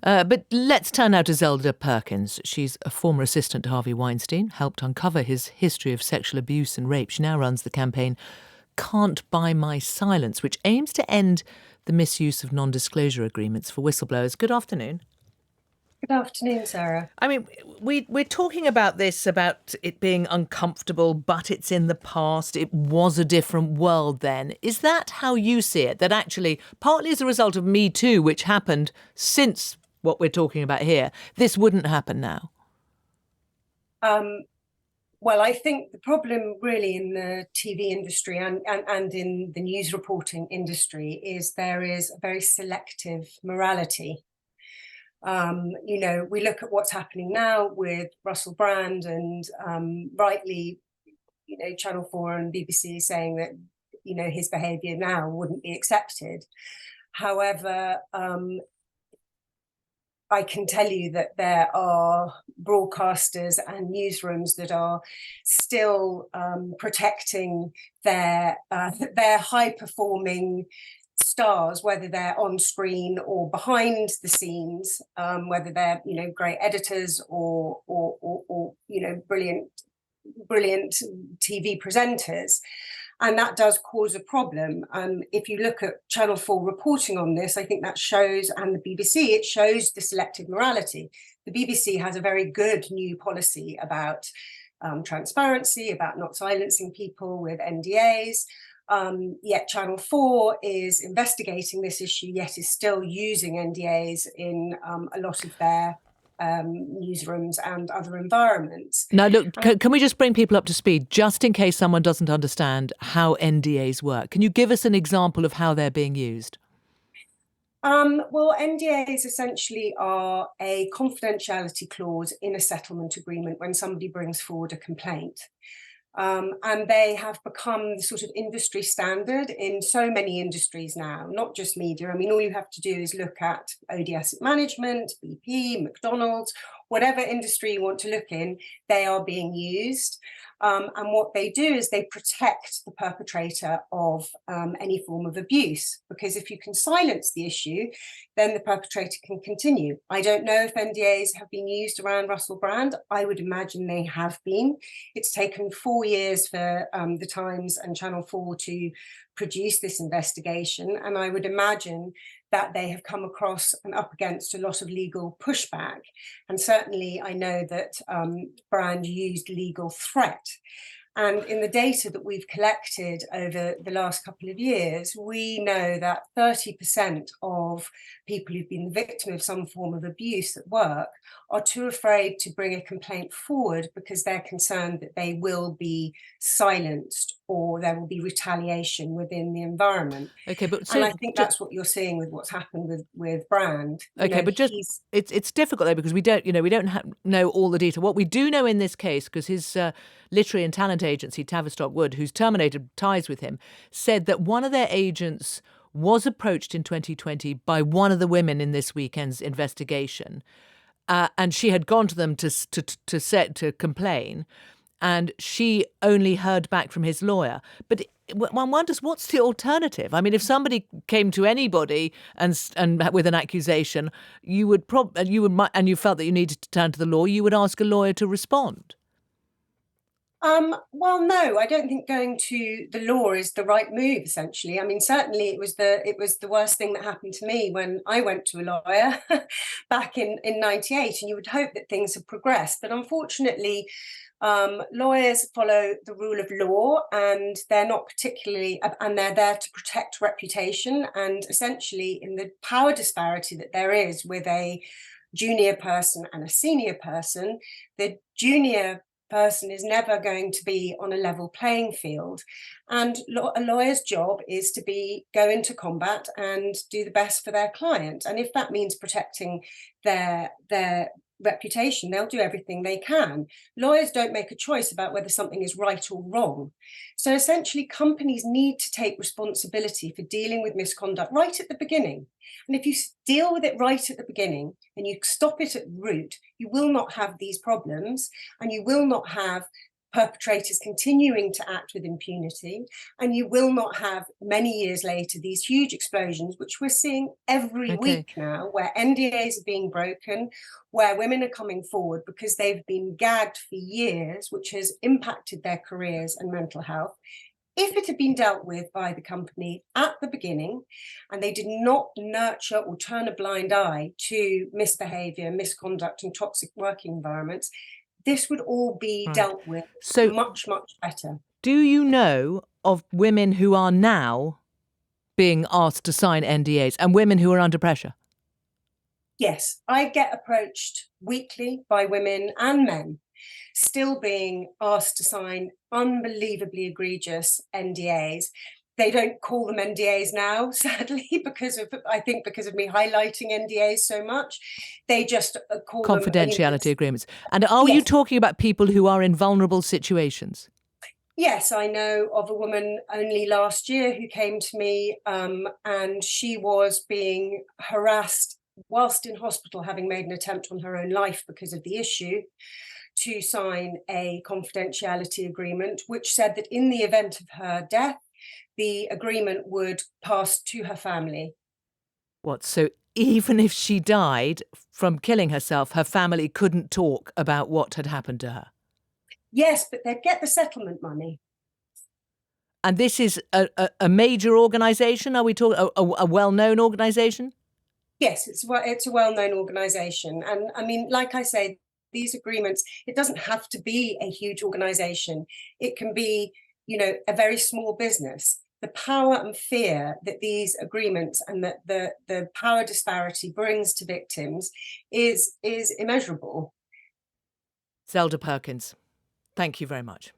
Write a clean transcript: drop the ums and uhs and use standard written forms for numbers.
But let's turn now to Zelda Perkins. She's a former assistant to Harvey Weinstein, helped uncover his history of sexual abuse and rape. She now runs the campaign Can't Buy My Silence, which aims to end the misuse of non-disclosure agreements for whistleblowers. Good afternoon. Good afternoon, Sarah. I mean, we're talking about this, about it being uncomfortable, but it's in the past. It was a different world then. Is that how you see it? That actually, partly as a result of Me Too, which happened since what we're talking about here, this wouldn't happen now? Well, I think the problem really in the TV industry and in the news reporting industry is there is a very selective morality. We look at what's happening now with Russell Brand and rightly, Channel 4 and BBC saying that, his behaviour now wouldn't be accepted. However, I can tell you that there are broadcasters and newsrooms that are still protecting their high-performing stars, whether they're on screen or behind the scenes, whether they're great editors or brilliant TV presenters. And that does cause a problem. If you look at Channel 4 reporting on this, I think that shows, and the BBC, it shows the selective morality. The BBC has a very good new policy about transparency, about not silencing people with NDAs. Yet Channel 4 is investigating this issue, yet is still using NDAs in a lot of their newsrooms and other environments. Now, look, can we just bring people up to speed, just in case someone doesn't understand how NDAs work? Can you give us an example of how they're being used? Well, NDAs essentially are a confidentiality clause in a settlement agreement when somebody brings forward a complaint. And they have become the sort of industry standard in so many industries now, not just media. I mean, all you have to do is look at ODS management, BP, McDonald's, whatever industry you want to look in, they are being used. And what they do is they protect the perpetrator of any form of abuse, because if you can silence the issue, then the perpetrator can continue. I don't know if NDAs have been used around Russell Brand. I would imagine they have been. It's taken 4 years for the Times and Channel 4 to produce this investigation, and I would imagine that they have come across and up against a lot of legal pushback. And certainly I know that Brand used legal threat. And in the data that we've collected over the last couple of years, we know that 30% of people who've been the victim of some form of abuse at work are too afraid to bring a complaint forward because they're concerned that they will be silenced or there will be retaliation within the environment. Okay, but and I think that's what you're seeing with what's happened with Brand. Okay, but just it's difficult though, because we don't know all the detail. What we do know in this case, because his literary and talent agency Tavistock Wood, who's terminated ties with him, said that one of their agents was approached in 2020 by one of the women in this weekend's investigation, and she had gone to them to complain, and she only heard back from his lawyer. But one wonders, what's the alternative? I mean, if somebody came to anybody and with an accusation, and you felt that you needed to turn to the law, you would ask a lawyer to respond. Well, no, I don't think going to the law is the right move, essentially. I mean, certainly it was the worst thing that happened to me when I went to a lawyer back in 98, and you would hope that things have progressed. But unfortunately, lawyers follow the rule of law, and they're not particularly, and they're there to protect reputation. And essentially, in the power disparity that there is with a junior person and a senior person, the junior person is never going to be on a level playing field, and a lawyer's job is to go into combat and do the best for their client. And if that means protecting their reputation, they'll do everything they can. Lawyers don't make a choice about whether something is right or wrong. So essentially, companies need to take responsibility for dealing with misconduct right at the beginning. And if you deal with it right at the beginning and you stop it at root, you will not have these problems, and you will not have perpetrators continuing to act with impunity, and you will not have many years later these huge explosions, which we're seeing every week now, where NDAs are being broken, where women are coming forward because they've been gagged for years, which has impacted their careers and mental health. If it had been dealt with by the company at the beginning, and they did not nurture or turn a blind eye to misbehavior, misconduct, and toxic working environments, this would all be dealt with much, much better. Do you know of women who are now being asked to sign NDAs and women who are under pressure? Yes, I get approached weekly by women and men still being asked to sign unbelievably egregious NDAs. They don't call them NDAs now, sadly, because of me highlighting NDAs so much. They just call them confidentiality agreements. And are you talking about people who are in vulnerable situations? Yes, I know of a woman only last year who came to me, and she was being harassed whilst in hospital, having made an attempt on her own life because of the issue, to sign a confidentiality agreement, which said that in the event of her death, the agreement would pass to her family. What, so even if she died from killing herself, her family couldn't talk about what had happened to her? Yes, but they'd get the settlement money. And this is a major organisation? Are we talking a well-known organisation? Yes, it's a well-known organisation. And I mean, like I say, these agreements, it doesn't have to be a huge organisation. It can be, a very small business. The power and fear that these agreements and that the power disparity brings to victims is immeasurable. Zelda Perkins, thank you very much.